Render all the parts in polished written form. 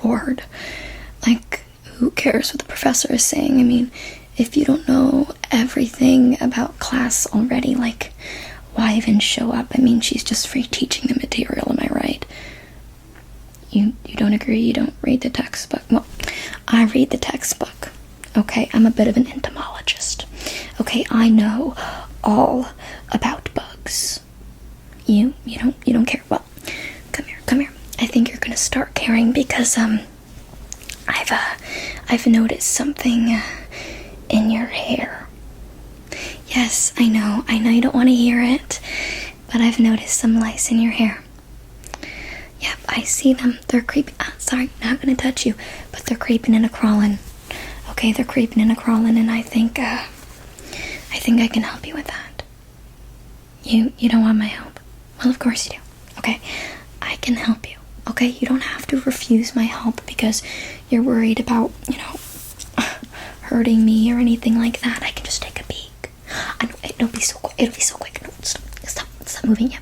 bored. Like, who cares what the professor is saying? I mean, if you don't know everything about class already, like, why even show up? I mean, she's just free teaching the material, am I right? You don't agree? You don't read the textbook? Well, I read the textbook. Okay, I'm a bit of an entomologist. Okay, I know all about bugs. You don't care. Well, come here. I think you're gonna start caring because I've noticed something in your hair. Yes, I know you don't want to hear it, but I've noticed some lice in your hair. Yep, I see them. They're creeping. Sorry, not gonna touch you, but they're creeping and crawling. Okay, they're creeping and crawling, and I think I can help you with that. You don't want my help? Well, of course you do. Okay, I can help you. Okay, you don't have to refuse my help because you're worried about, hurting me or anything like that. I can just take a peek. I know, it'll be so quick. No, stop moving. Yep.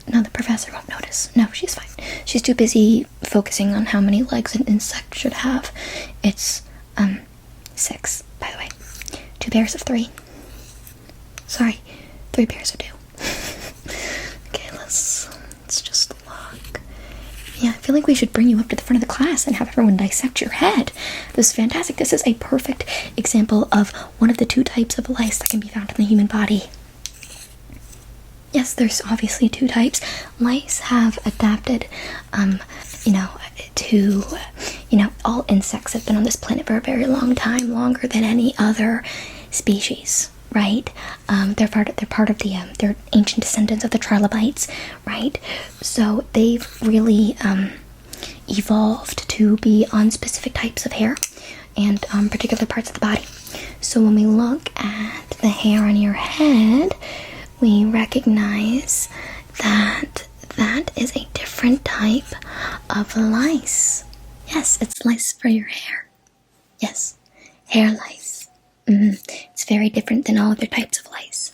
No, the professor won't notice. No, she's fine. She's too busy focusing on how many legs an insect should have. It's 6, by the way. 2 pairs of 3. Sorry, 3 pairs of 2. Okay, let's just look. Yeah, I feel like we should bring you up to the front of the class and have everyone dissect your head. This is fantastic. This is a perfect example of one of the 2 types of lice that can be found in the human body. Yes, there's obviously 2 types. Lice have adapted, to, all insects have been on this planet for a very long time, longer than any other species, right? They're part of the, they're ancient descendants of the trilobites, right? So they've really, evolved to be on specific types of hair and, particular parts of the body. So when we look at the hair on your head, we recognize that that is a different type of lice. Yes, it's lice for your hair. Yes, hair lice. It's very different than all other types of lice.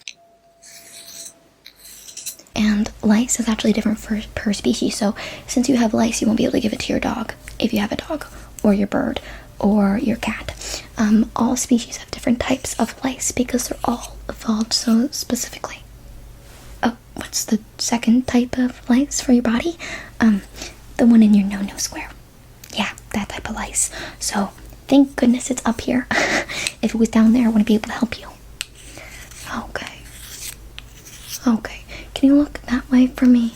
And lice is actually different per species. So since you have lice, you won't be able to give it to your dog if you have a dog, or your bird, or your cat. All species have different types of lice because they're all evolved so specifically. Oh, what's the second type of lice for your body? The one in your no-no square. Yeah, that type of lice. So, thank goodness it's up here. If it was down there, I wouldn't be able to help you. Okay. Can you look that way for me?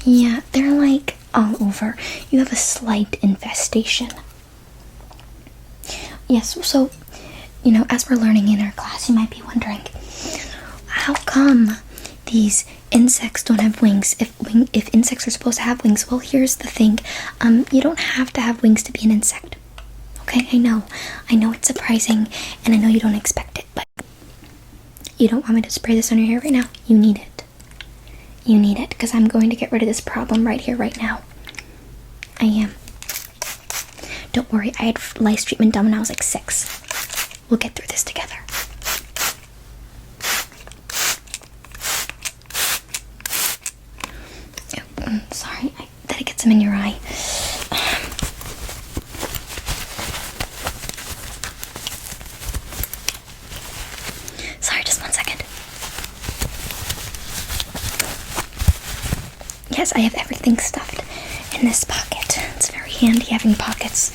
Yeah, they're like all over. You have a slight infestation. Yes, so, as we're learning in our class, you might be wondering, how come these insects don't have wings if insects are supposed to have wings? Well, here's the thing. You don't have to have wings to be an insect. Okay, I know it's surprising, and I know you don't expect it, but you don't want me to spray this on your hair right now. You need it, because I'm going to get rid of this problem right here, right now. I am. Don't worry, I had lice treatment done when I was like 6. We'll get through this together. Sorry, did I get some in your eye? Sorry, just 1 second. Yes, I have everything stuffed in this pocket. It's very handy having pockets. I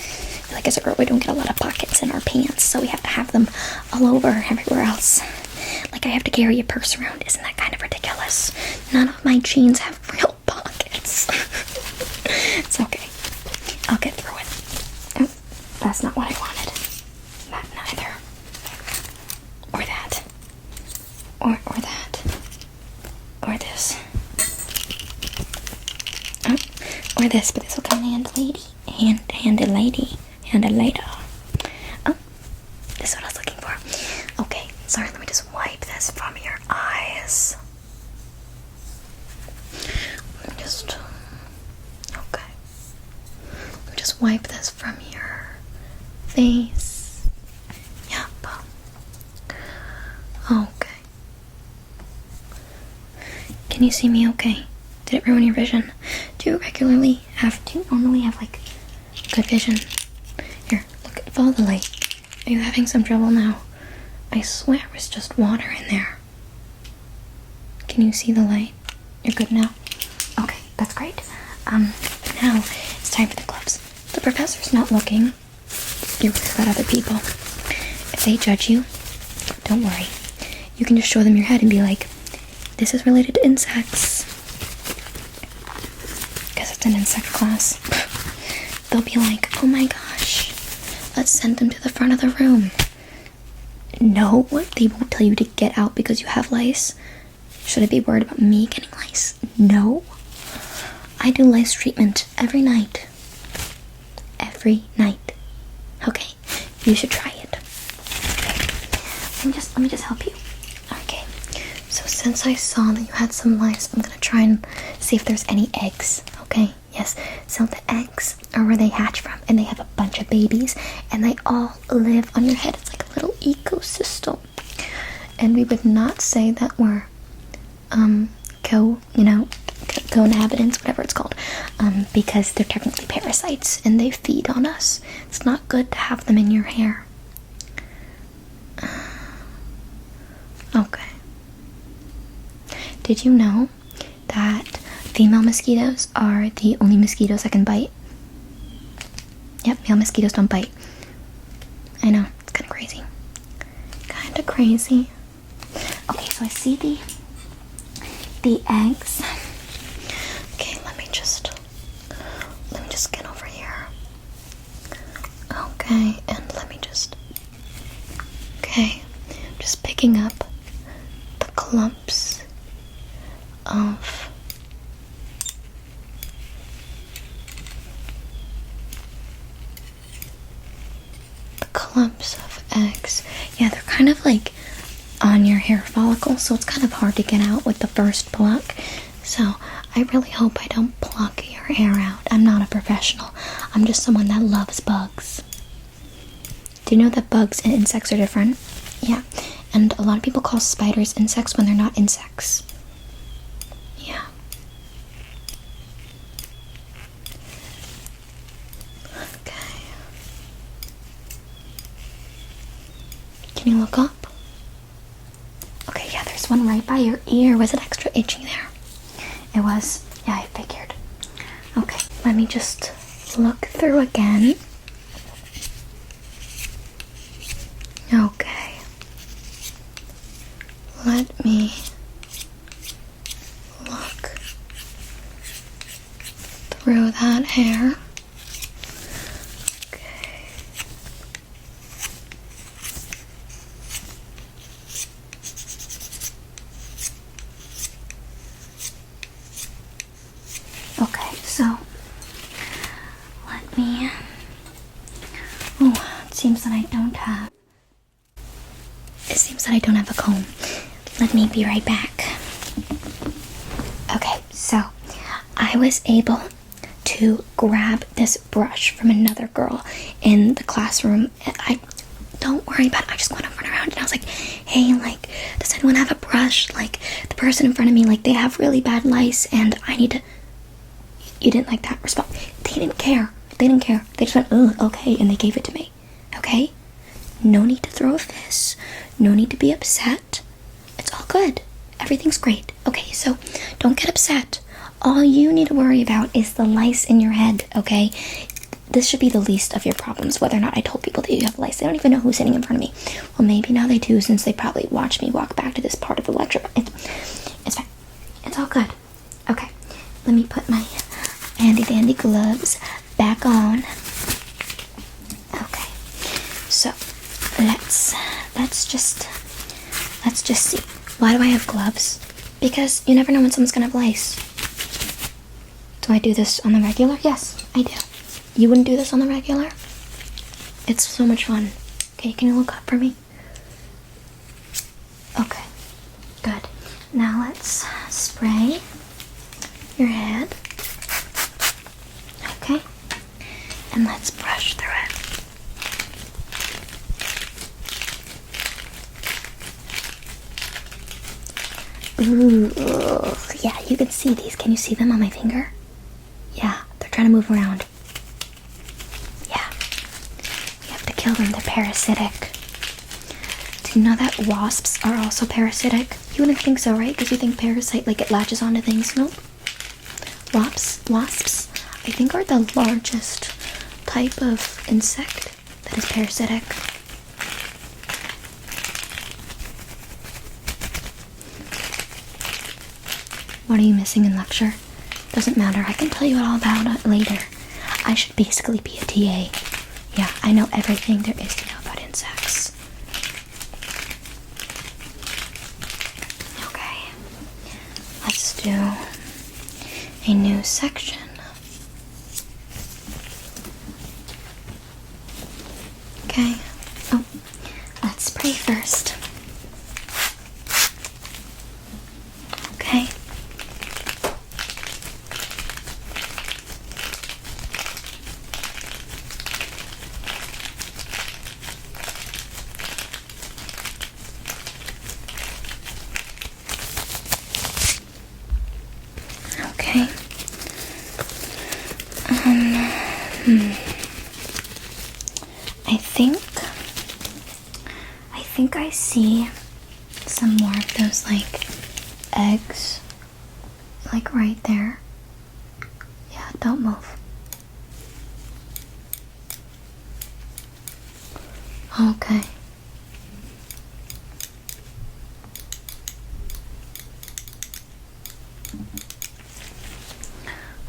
feel like as a girl, we don't get a lot of pockets in our pants, so we have to have them all over everywhere else. Like I have to carry a purse around. Isn't that kind of ridiculous? None of my jeans have real pockets. It's okay. I'll get through it. Oh, that's not what I wanted. That neither. Or that. Or that. Or this. Or this, but this will come in handy lady. Oh, this is what I was looking for. Okay, sorry, let me just wipe this from your eyes. Just wipe this from your face. Yep. Okay. Can you see me okay? Did it ruin your vision? Do you normally have like good vision? Here, look, follow the light. Are you having some trouble now? I swear it was just water in there. Can you see the light? You're good now? Okay, that's great. Now it's time for the gloves. The professor's not looking. You're worried about other people. If they judge you, don't worry. You can just show them your head and be like, this is related to insects. Because it's an insect class. They'll be like, oh my gosh, let's send them to the front of the room. No, they won't tell you to get out because you have lice. Should I be worried about me getting lice? No. I do lice treatment every night. Every night. Okay? You should try it. Okay. Let me just help you. Okay. So since I saw that you had some lice, I'm gonna try and see if there's any eggs. Okay? Yes. So the eggs are where they hatch from, and they have a bunch of babies, and they all live on your head. It's like a little ecosystem. And we would not say that we're co-inhabitants, whatever it's called, because they're technically parasites and they feed on us. It's not good to have them in your hair. Okay. Did you know that female mosquitoes are the only mosquitoes that can bite? Yep, male mosquitoes don't bite. I know, it's kind of crazy. Kind of crazy. Okay, so I see the eggs. Okay, let me just get over here. Okay, and okay, just picking up the clumps of eggs. Yeah, they're kind of like on your hair follicle, so it's kind of hard to get out with the first pluck. So I really hope I don't pluck your hair out. I'm not a professional. I'm just someone that loves bugs. Do you know that bugs and insects are different? Yeah, and a lot of people call spiders insects when they're not insects. Yeah. Okay. Can you look up? Okay, yeah, there's one right by your ear. Was it extra itchy there? It was. Yeah, I figured. Okay, let me just look through again. Okay. Let me look through that hair. Okay, so let me. Oh, it seems that I don't have. It seems that I don't have a comb. Let me be right back. Okay, so I was able to grab this brush from another girl in the classroom. Don't worry about it. I just want to run around and I was like, hey, like, does anyone have a brush? Like, the person in front of me, like, they have really bad lice and I need to. You didn't like that response. They didn't care. They just went, oh, okay, and they gave it to me. Okay? No need to throw a fit. No need to be upset. It's all good. Everything's great. Okay, so don't get upset. All you need to worry about is the lice in your head, okay? This should be the least of your problems, whether or not I told people that you have lice. They don't even know who's sitting in front of me. Well, maybe now they do, since they probably watched me walk back to this part of the lecture. It's fine. It's all good. Okay, let me put my handy-dandy gloves back on. Okay, so let's just see. Why do I have gloves? Because you never know when someone's gonna have lice. Do I do this on the regular? Yes, I do. You wouldn't do this on the regular? It's so much fun. Okay, can you look up for me? Okay, good. Now let's spray your head. Okay, and let's brush through it. Ooh, ugh. Yeah, you can see these. Can you see them on my finger? Yeah, they're trying to move around. Yeah, you have to kill them. They're parasitic. Do you know that wasps are also parasitic? You wouldn't think so, right? Because you think parasite, like it latches onto things. Nope. Wasps, I think, are the largest type of insect that is parasitic. What are you missing in lecture? Doesn't matter. I can tell you all about it later. I should basically be a TA. Yeah, I know everything there is to know about insects. Okay, let's do a new section. Okay. Oh, let's spray first. Okay. Okay. I think I see some more of those, like, eggs, like, right there. Yeah, don't move. Okay.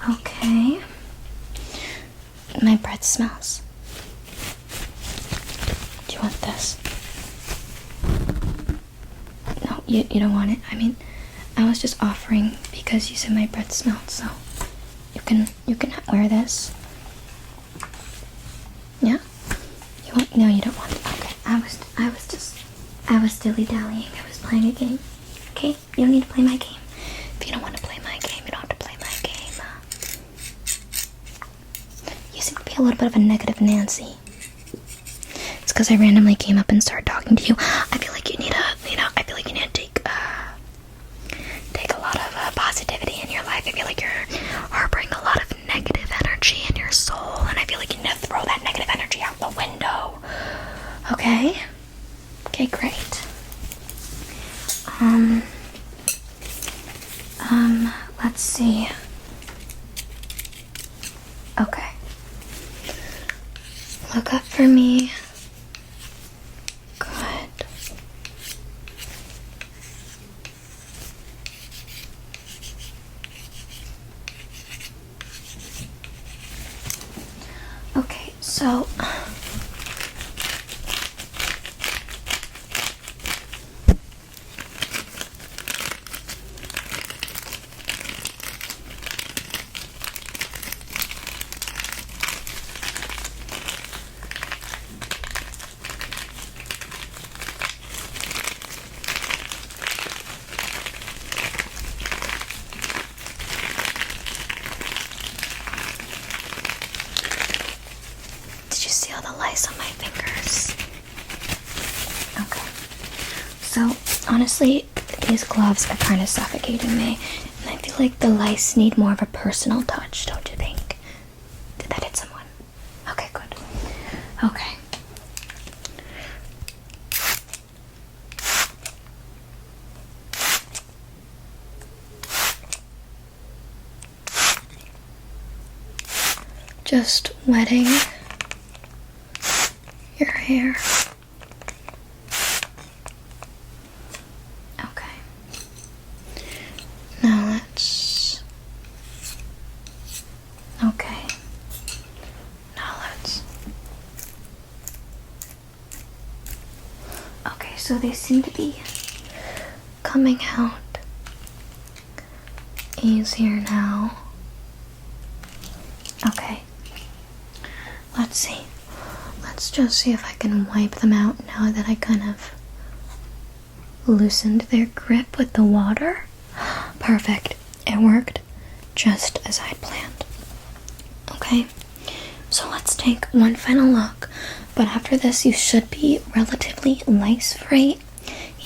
Okay. My breath smells. Do you want this? No, you don't want it. I mean, I was just offering because you said my breath smelled, so you can wear this. Yeah? You want? No, you don't want it. Okay. I was dilly-dallying. I was playing a game. Okay? You don't need to play my game. If you don't want to play my game, you don't have to play my game. You seem to be a little bit of a negative Nancy. It's because I randomly came up and started talking to you. I feel like you need I feel like you need to take a lot of positivity in your life. I feel like you're harboring a lot of negative energy in your soul, and I feel like you need to throw that negative energy out the window. Okay? Okay, great. Let's see. Okay. Look up for me. Good. Okay, so did you see all the lice on my fingers? Okay. So, honestly, these gloves are kind of suffocating me, and I feel like the lice need more of a personal touch, don't you think? Did that hit someone? Okay, good. Okay. Just wetting your hair. Okay. Now let's... Okay. Now let's... Okay, so they seem to be coming out easier now. Okay. Let's see. Let's just see if I can wipe them out now that I kind of loosened their grip with the water. Perfect. It worked just as I'd planned. Okay, so let's take one final look. But after this, you should be relatively lice-free.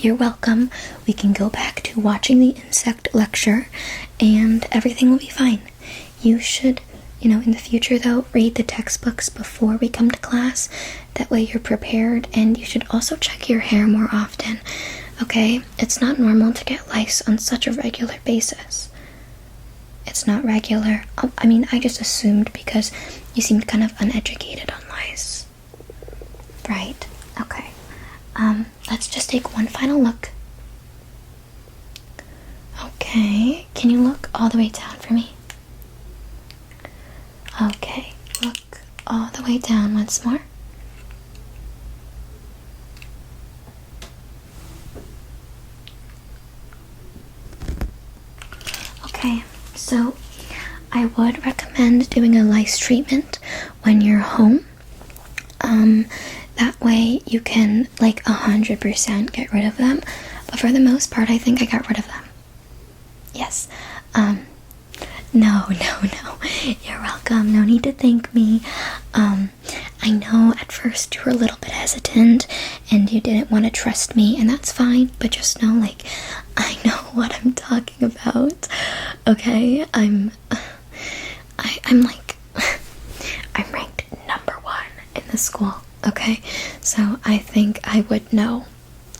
you're welcome. We can go back to watching the insect lecture and everything will be fine. You should, in the future though, read the textbooks before we come to class. That way you're prepared, and you should also check your hair more often, okay? It's not normal to get lice on such a regular basis. It's not regular. I just assumed because you seemed kind of uneducated on lice. Right, okay. Let's just take one final look. Okay, can you look all the way down for me? Okay, look all the way down once more. Okay, so I would recommend doing a lice treatment when you're home. That way you can 100% get rid of them. But for the most part, I think I got rid of them. Yes. No. You're welcome. No need to thank me. I know at first you were a little bit hesitant and you didn't want to trust me, and that's fine, but just know, I know what I'm talking about. Okay? I'm ranked number 1 in the school. Okay? So I think I would know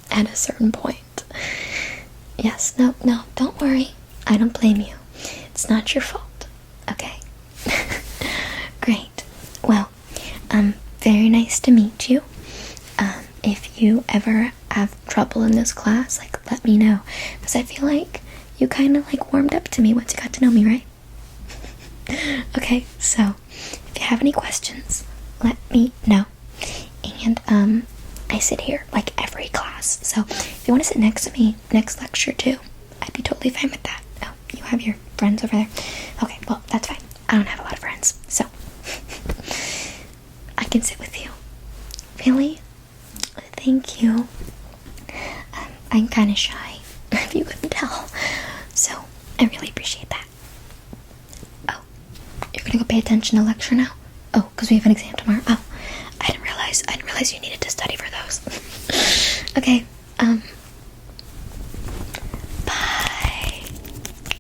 at a certain point. Yes, no, don't worry. I don't blame you. It's not your fault. Okay? Great. Well, very nice to meet you. If you ever have trouble in this class, let me know. Because I feel like you kind of warmed up to me once you got to know me, right? Okay, so if you have any questions, let me know. And I sit here every class, so if you want to sit next to me next lecture too, I'd be totally fine with that. Oh, you have your friends over there? Okay, well, that's fine. I don't have a lot of friends, so I can sit with you. Really? Thank you. I'm kind of shy, if you couldn't tell, so I really appreciate that. Oh, you're gonna go pay attention to lecture now? Oh, because we have an exam tomorrow. Oh, I didn't realize you needed to study for those. Okay,